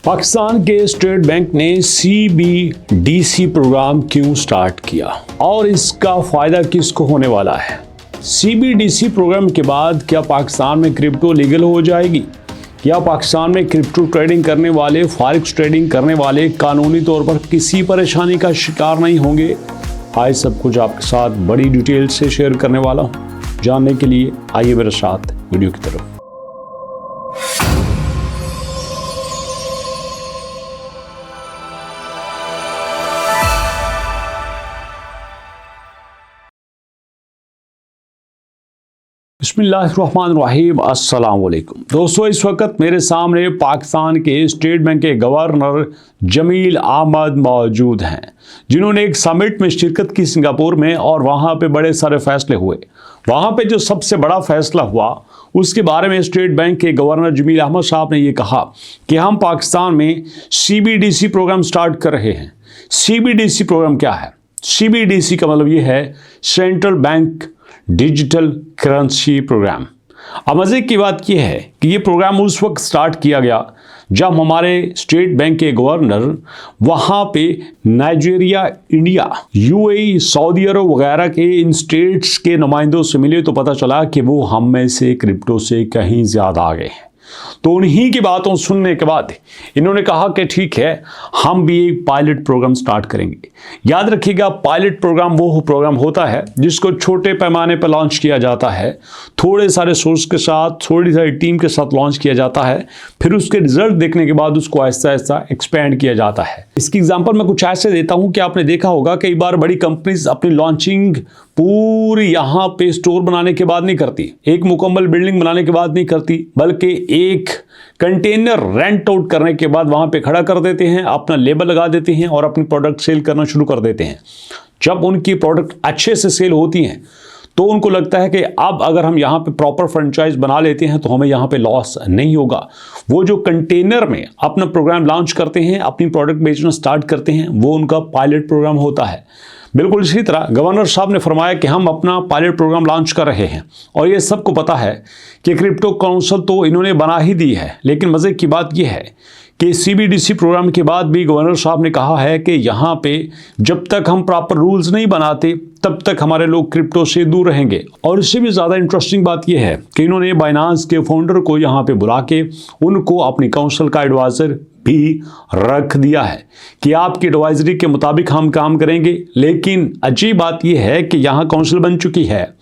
पाकिस्तान के state bank ने CBDC programme क्यों स्टार्ट किया और इसका फायदा किसको होने वाला है? CBDC प्रोग्राम के बाद क्या पाकिस्तान में क्रिप्टो लीगल हो जाएगी? क्या पाकिस्तान में क्रिप्टो ट्रेडिंग करने वाले, फॉरेक्स ट्रेडिंग करने वाले कानूनी तौर पर किसी परेशानी का शिकार नहीं होंगे? आज सब कुछ आपके साथ बड़ी डिटेल से शेयर करने वाला हूं। जानने के लिए आइए मेरे साथ वीडियो की तरफ। बिस्मिल्लाहिर्रहमानिर्रहीम, अस्सलाम वालेकुम। दोस्तों, इस वक्त मेरे सामने पाकिस्तान के स्टेट बैंक के गवर्नर जमील अहमद मौजूद हैं, जिन्होंने एक समिट में शिरकत की सिंगापुर में, और वहाँ पे बड़े सारे फैसले हुए। वहाँ पे जो सबसे बड़ा फैसला हुआ उसके बारे में स्टेट बैंक के गवर्नर जमील अहमद साहब ने ये कहा कि हम पाकिस्तान में CBDC प्रोग्राम स्टार्ट कर रहे हैं। CBDC प्रोग्राम क्या है? CBDC का मतलब ये है central bank digital currency programme. अब मज़े की बात यह है कि ये प्रोग्राम उस वक्त स्टार्ट किया गया जब हमारे स्टेट बैंक के गवर्नर वहाँ पे नाइजीरिया, इंडिया, UAE, सऊदी अरब वगैरह के इन स्टेट्स के नुमाइंदों से मिले तो पता चला कि वो हम में से क्रिप्टो से कहीं ज़्यादा आगे हैं। तो उन्हीं की बातों सुनने के बाद इन्होंने कहा कि ठीक है, हम भी एक पायलट प्रोग्राम स्टार्ट करेंगे। याद रखिएगा, पायलट प्रोग्राम वो प्रोग्राम होता है जिसको छोटे पैमाने पर लॉन्च किया जाता है, थोड़े सारे सोर्स के साथ, थोड़ी सारी टीम के साथ लॉन्च किया जाता है, फिर उसके रिजल्ट देखने के बाद उसको ऐसा ऐसा एक्सपेंड किया जाता है। इसकी एग्जांपल मैं कुछ ऐसे देता हूं कि आपने देखा होगा कई बार बड़ी कंपनीज अपनी लॉन्चिंग पूरी यहाँ पे स्टोर बनाने के बाद नहीं करती, एक मुकम्मल बिल्डिंग बनाने के बाद नहीं करती, बल्कि एक कंटेनर रेंट आउट करने के बाद वहां पे खड़ा कर देते हैं, अपना लेबल लगा देते हैं और अपनी प्रोडक्ट सेल करना शुरू कर देते हैं। जब उनकी प्रोडक्ट अच्छे से सेल होती हैं तो उनको लगता है कि अब अगर हम यहाँ पे प्रॉपर फ्रेंचाइज बना लेते हैं तो हमें यहाँ पे लॉस नहीं होगा। वो जो कंटेनर में अपना प्रोग्राम लॉन्च करते हैं, अपनी प्रोडक्ट बेचना स्टार्ट करते हैं, वो उनका पायलट प्रोग्राम होता है। बिल्कुल इसी तरह गवर्नर साहब ने फरमाया कि हम अपना पायलट प्रोग्राम लॉन्च कर रहे हैं, और ये सबको पता है कि क्रिप्टो काउंसिल तो इन्होंने बना ही दी है। लेकिन मज़े की बात यह है कि CBDC प्रोग्राम के बाद भी गवर्नर साहब ने कहा है कि यहाँ पे जब तक हम प्रॉपर रूल्स नहीं बनाते तब तक हमारे लोग क्रिप्टो से दूर रहेंगे। और इससे भी ज़्यादा इंटरेस्टिंग बात यह है कि इन्होंने बाइनांस के फाउंडर को यहाँ पे बुला के उनको अपनी काउंसिल का एडवाइज़र भी रख दिया है कि आपकी एडवाइजरी के मुताबिक हम काम करेंगे। लेकिन अजीब बात यह है कि यहाँ काउंसिल बन चुकी है,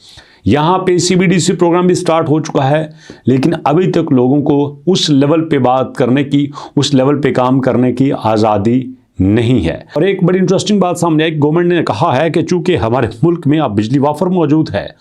यहाँ पे CBDC प्रोग्राम भी स्टार्ट हो चुका है, लेकिन अभी तक लोगों को उस लेवल पे बात करने की, उस लेवल पे काम करने की आज़ादी नहीं है। और एक बड़ी इंटरेस्टिंग बात सामने आई, गवर्नमेंट ने कहा है कि चूंकि हमारे मुल्क में अब बिजली वाफर मौजूद है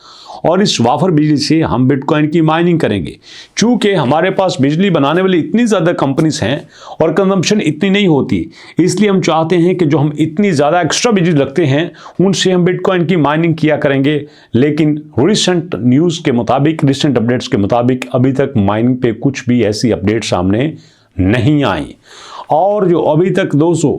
और इस वाफर बिजली से हम बिटकॉइन की माइनिंग करेंगे। चूंकि हमारे पास बिजली बनाने वाली इतनी ज़्यादा कंपनीज हैं और कंजम्पशन इतनी नहीं होती, इसलिए हम चाहते हैं कि जो हम इतनी ज़्यादा एक्स्ट्रा बिजली रखते हैं उनसे हम बिटकॉइन की माइनिंग किया करेंगे। लेकिन रिसेंट न्यूज़ के मुताबिक, रिसेंट अपडेट्स के मुताबिक अभी तक माइनिंग पे कुछ भी ऐसी अपडेट सामने नहीं आई। और जो अभी तक दोस्तों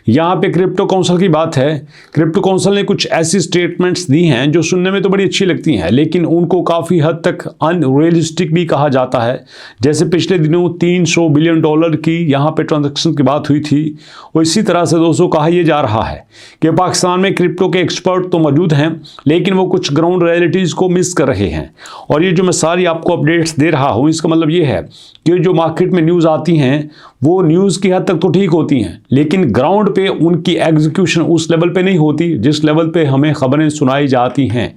यहाँ पे क्रिप्टो काउंसिल की बात है, क्रिप्टो काउंसिल ने कुछ ऐसी स्टेटमेंट्स दी हैं जो सुनने में तो बड़ी अच्छी लगती हैं, लेकिन उनको काफ़ी हद तक अनरियलिस्टिक भी कहा जाता है। जैसे पिछले दिनों $300 बिलियन की यहाँ पे ट्रांजैक्शन की बात हुई थी, और इसी तरह से दोस्तों कहा यह जा रहा है कि पाकिस्तान में क्रिप्टो के एक्सपर्ट तो मौजूद हैं, लेकिन वो कुछ ग्राउंड रियलिटीज़ को मिस कर रहे हैं। और ये जो मैं सारी आपको अपडेट्स दे रहा हूँ, इसका मतलब ये है कि जो मार्केट में न्यूज़ आती हैं वो न्यूज़ की हद तक तो ठीक होती हैं, लेकिन ग्राउंड पे उनकी एग्जीक्यूशन उस लेवल पे नहीं होती जिस लेवल पे हमें खबरें सुनाई जाती हैं।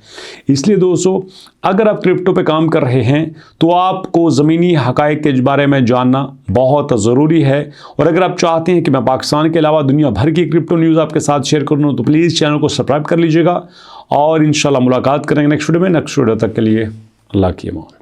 इसलिए दोस्तों, अगर आप क्रिप्टो पे काम कर रहे हैं तो आपको ज़मीनी हक़ाइक़ के बारे में जानना बहुत ज़रूरी है। और अगर आप चाहते हैं कि मैं पाकिस्तान के अलावा दुनिया भर की क्रिप्टो न्यूज़ आपके साथ शेयर करूँ तो प्लीज़ चैनल को सब्सक्राइब कर लीजिएगा, और इंशाल्लाह मुलाकात करेंगे नेक्स्ट वीडियो में। नेक्स्ट वीडियो तक के लिए अल्लाह की अमान।